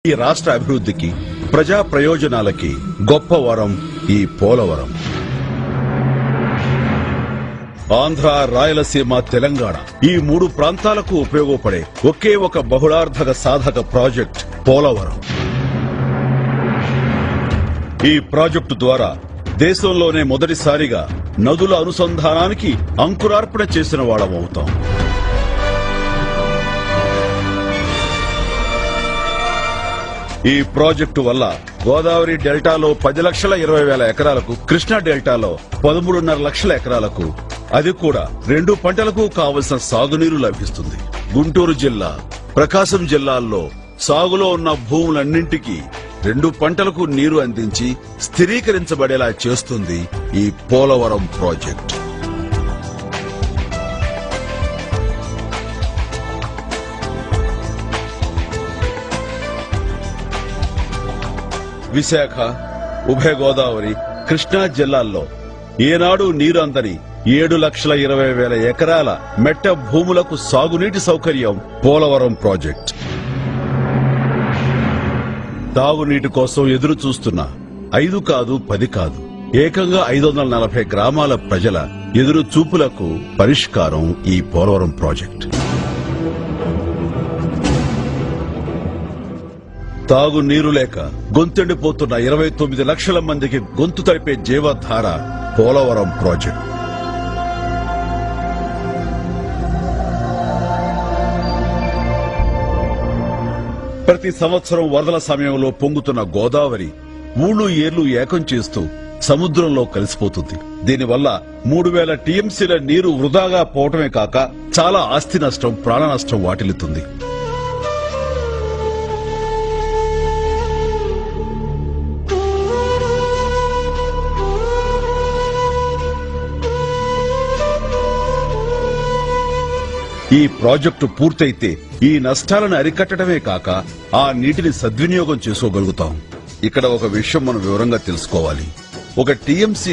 ఈ రాష్ట్ర అభివృద్ధికి ప్రజా ప్రయోజనాలకి గొప్ప వరం ఈ పోలవరం. ఆంధ్ర, రాయలసీమ, తెలంగాణ ఈ మూడు ప్రాంతాలకు ఉపయోగపడే ఒకే ఒక బహుళార్థక సాధక ప్రాజెక్ట్ పోలవరం. ఈ ప్రాజెక్టు ద్వారా దేశంలోనే మొదటిసారిగా నదుల అనుసంధానానికి అంకురార్పణ చేసిన వాళ్ళమవుతాం. ఈ ప్రాజెక్టు వల్ల గోదావరి డెల్టాలో 10,20,000 ఎకరాలకు, కృష్ణా డెల్టాలో 13.5 లక్షల ఎకరాలకు, అది కూడా 2 పంటలకు కావలసిన సాగునీరు లభిస్తుంది. గుంటూరు జిల్లా, ప్రకాశం జిల్లాల్లో సాగులో ఉన్న భూములన్నింటికీ 2 పంటలకు నీరు అందించి స్థిరీకరించబడేలా చేస్తుంది ఈ పోలవరం ప్రాజెక్టు. విశాఖ, ఉభయ గోదావరి, కృష్ణా జిల్లాల్లో ఏనాడు నీరు అందని 7,20,000 ఎకరాల మెట్ట భూములకు సాగునీటి సౌకర్యం పోలవరం ప్రాజెక్ట్. తాగునీటి కోసం ఎదురు చూస్తున్న 5 కాదు 10 కాదు, ఏకంగా 540 గ్రామాల ప్రజల ఎదురు చూపులకు పరిష్కారం ఈ పోలవరం ప్రాజెక్ట్. తాగునీరు లేక గొంతెండిపోతున్న 29 లక్షల మందికి గొంతు తడిపే జీవధార పోలవరం ప్రాజెక్ట్. ప్రతి సంవత్సరం వరదల సమయంలో పొంగుతున్న గోదావరి ఊళ్ళు ఏర్లు ఏకం చేస్తూ సముద్రంలో కలిసిపోతుంది. దీనివల్ల 3,000 టీఎంసీల నీరు వృధాగా పోవటమే కాక చాలా ఆస్తి నష్టం, ప్రాణ నష్టం వాటిల్లుతుంది. ఈ ప్రాజెక్టు పూర్తయితే ఈ నష్టాలను అరికట్టడమే కాక ఆ నీటిని సద్వినియోగం చేసుకోగలుగుతాం. ఇక్కడ ఒక విషయం మనం వివరంగా తెలుసుకోవాలి. ఒక టీఎంసీ